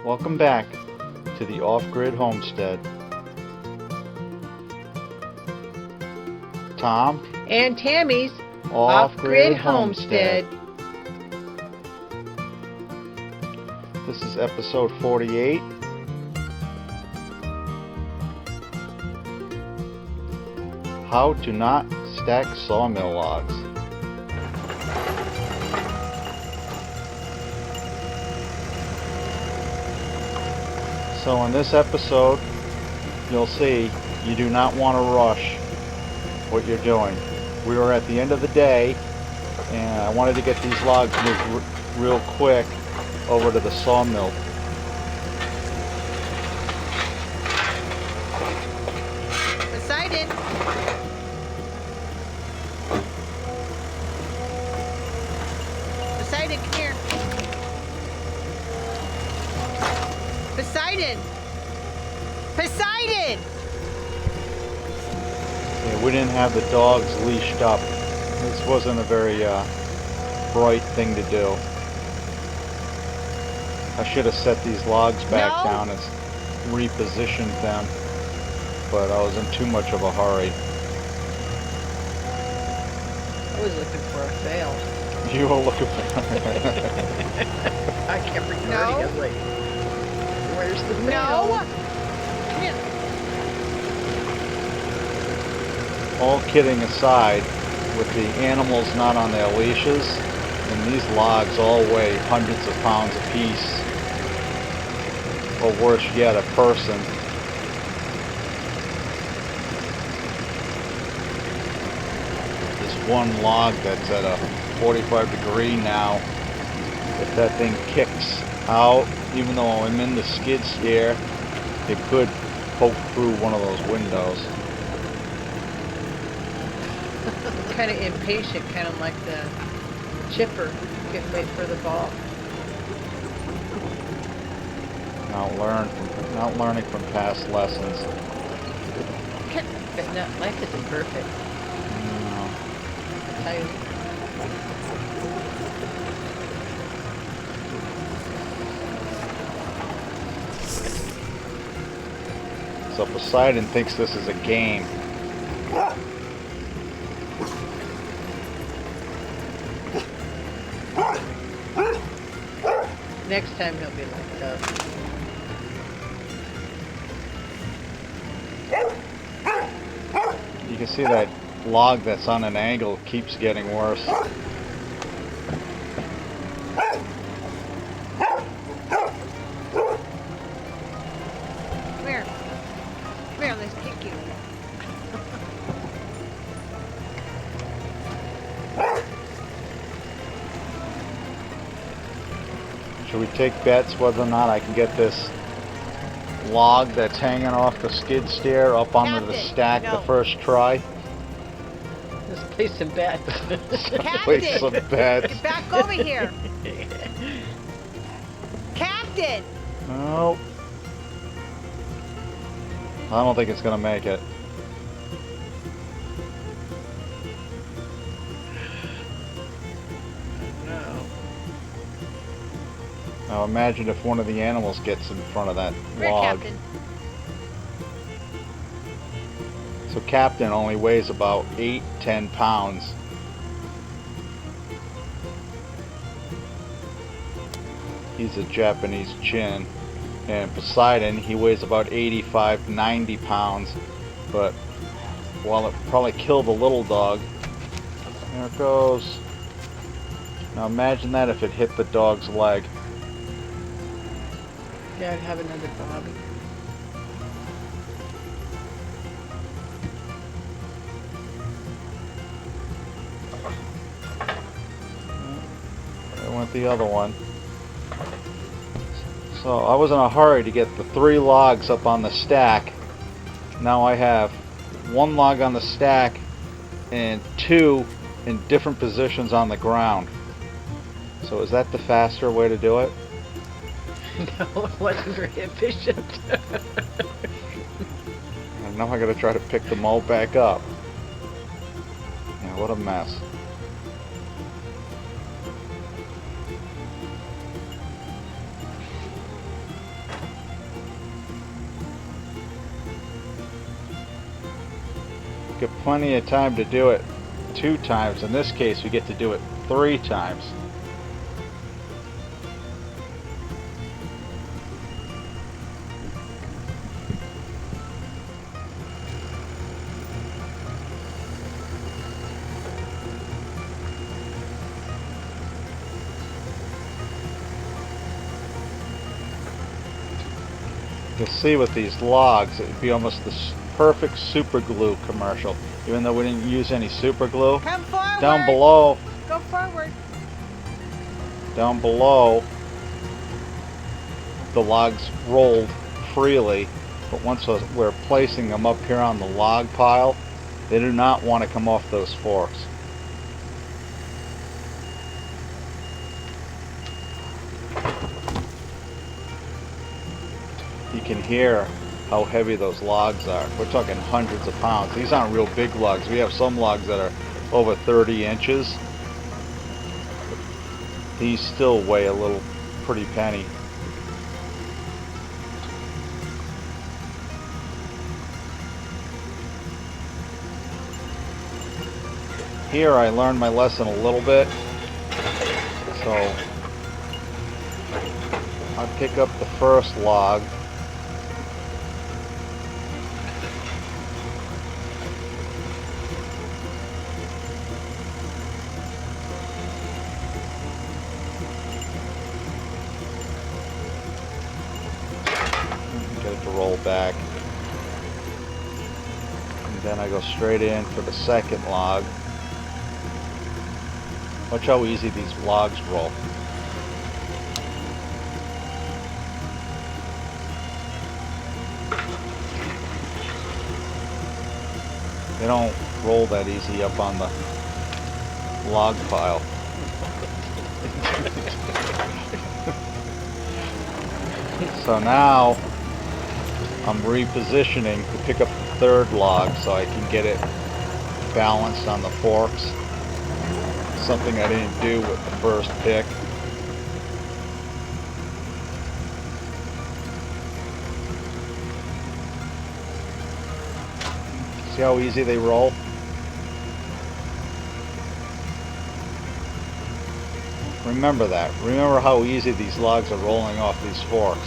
Welcome back to the Off-Grid Homestead. Tom and Tammy's Off-Grid Off-Grid Homestead. This is episode 48. How to not stack sawmill logs. So in this episode, you'll see you do not want to rush what you're doing. We were at the end of the day, and I wanted to get these logs moved real quick over to the sawmill. Poseidon. Poseidon, come here. Poseidon. Poseidon. Yeah, we didn't have the dogs leashed up. This wasn't a very bright thing to do. I should have set these logs back down and repositioned them, but I was in too much of a hurry. I was looking for a fail. You were looking for I kept recording it like, where's the fail? No. Come here. All kidding aside, with the animals not on their leashes, and these logs all weigh hundreds of pounds apiece, or worse yet, a person. This one log that's at a 45 degree now, if that thing kicks out, even though I'm in the skid steer, it could poke through one of those windows. I'm kind of impatient, kind of like the chipper. Can't wait for the ball. Not learning from past lessons. But no, life isn't perfect. No. So Poseidon thinks this is a game. Next time he'll be like that. You can see that log that's on an angle keeps getting worse. Come here. Come here, let's kick you. Should we take bets whether or not I can get this log that's hanging off the skid steer up onto the stack the first try? Let's play some bets. Play some bets. Get back over here. Captain! Nope. I don't think it's gonna make it. No. Now imagine if one of the animals gets in front of that Come here, log. Captain. So Captain only weighs about 8-10 pounds. He's a Japanese chin. And Poseidon, he weighs about 85-90 pounds. But while it probably killed the little dog, there it goes. Now imagine that if it hit the dog's leg. Yeah, I'd have another Bobby. There went the other one. So I was in a hurry to get the 3 logs up on the stack. Now I have 1 log on the stack and 2 in different positions on the ground. So is that the faster way to do it? No, it wasn't very efficient. And now I gotta try to pick them all back up. Yeah, what a mess. get plenty of time to do it 2 times. In this case, we get to do it 3 times. You'll see with these logs, it would be almost the perfect super glue commercial. Even though we didn't use any super glue. Come forward. Down below, Go forward. the logs rolled freely. But once we're placing them up here on the log pile, they do not want to come off those forks. You can hear how heavy those logs are. We're talking hundreds of pounds. These aren't real big logs. We have some logs that are over 30 inches. These still weigh a little pretty penny. Here I learned my lesson a little bit. So I'll pick up the first log. Get it to roll back. And then I go straight in for the second log. Watch how easy these logs roll. They don't roll that easy up on the log pile. So now I'm repositioning to pick up the third log so I can get it balanced on the forks. Something I didn't do with the first pick. See how easy they roll? Remember that. Remember how easy these logs are rolling off these forks.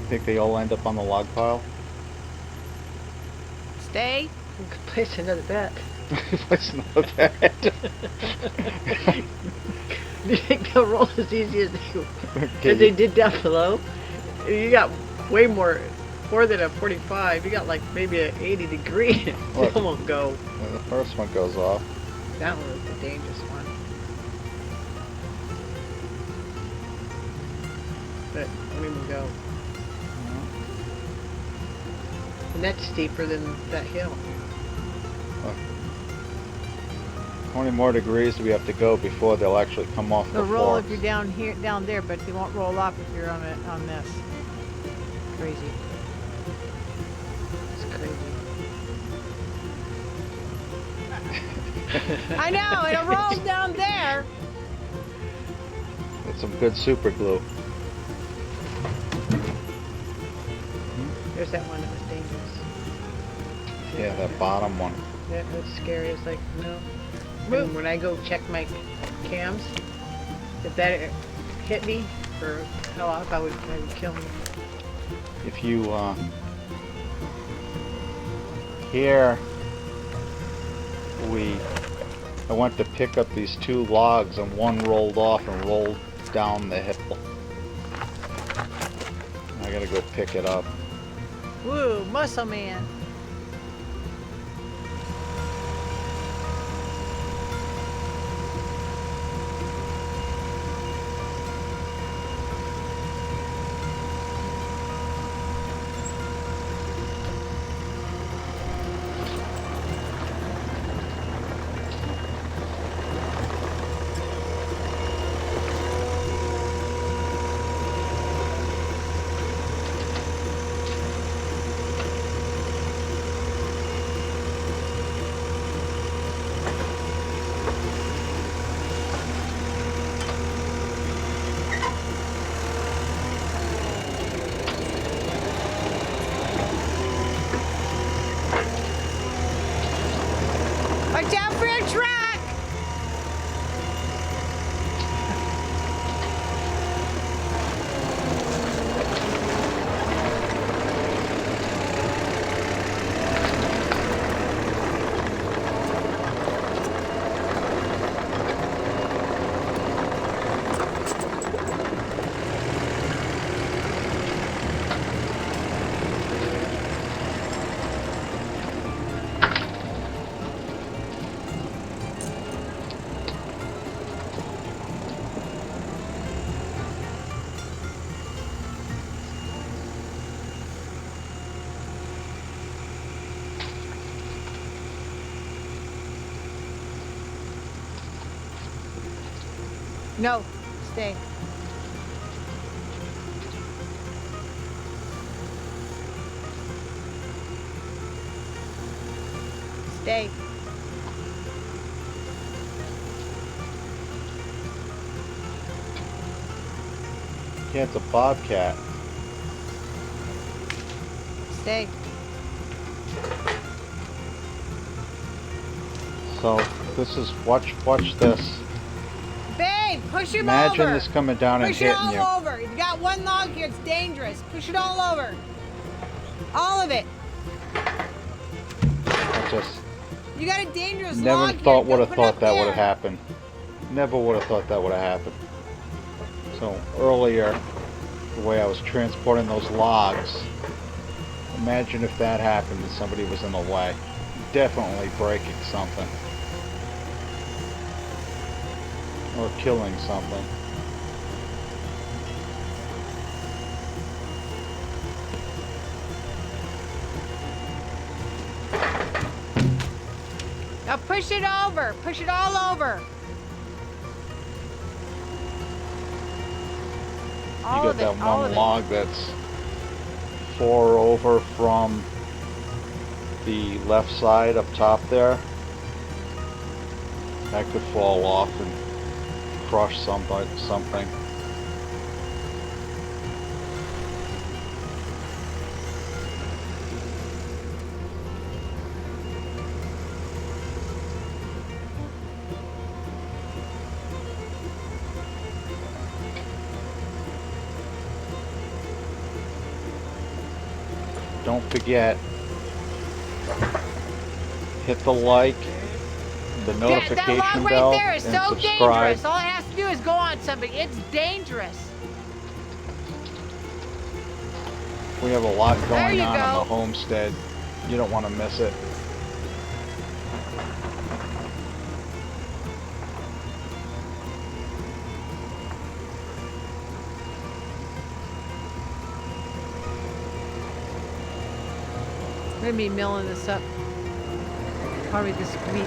Think they all end up on the log pile? Stay. We could place another bet. Place another bet. Do you think they'll roll as easy as they did down below? You got way more than a 45. You got like maybe an 80 degree. What? Still won't go. Well, the first one goes off. That one was the dangerous one. But it won't even go. And that's steeper than that hill. How many more degrees do we have to go before they'll actually come off They'll the roll forks? if you're down here, down there, but they won't roll off if you're on it, on this. Crazy. It's crazy. I know, it'll roll down there. With some good super glue. There's that one that was dangerous. Yeah, that bottom one. That was scary. It's like, no. And when I go check my cams, if that hit me or fell off, I would kill me. If you Here, I went to pick up these 2 logs and one rolled off and rolled down the hill. I gotta go pick it up. Woo, muscle man. Watch out for your truck! No, stay. Stay. Yeah, it's a bobcat. Stay. So this is watch this. Babe, push him Imagine over. this coming down and Push it hitting all you. over. You got one log here. It's dangerous. Push it all over. All of it. I just You got a dangerous never log thought here. would have Put it thought up that would there. have happened. Never would have thought that would have happened. So earlier, the way I was transporting those logs, imagine if that happened and somebody was in the way. Definitely breaking something. Or killing something. Now push it over. Push it all over. All You of got it. that All one of log that's 4 over from the left side up top there. That could fall off and crush something. Don't forget, hit the like, the That notification log bell, right there is and so subscribe. dangerous. All it has to do is go on something. It's dangerous. We have a lot There going you on go. the homestead. You don't want to miss it. We're gonna be milling this up probably this week,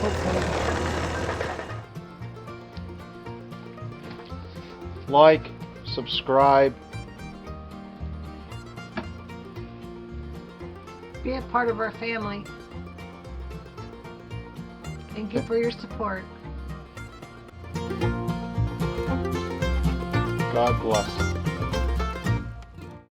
hopefully. Like, subscribe. Be a part of our family. Thank you for your support. God bless.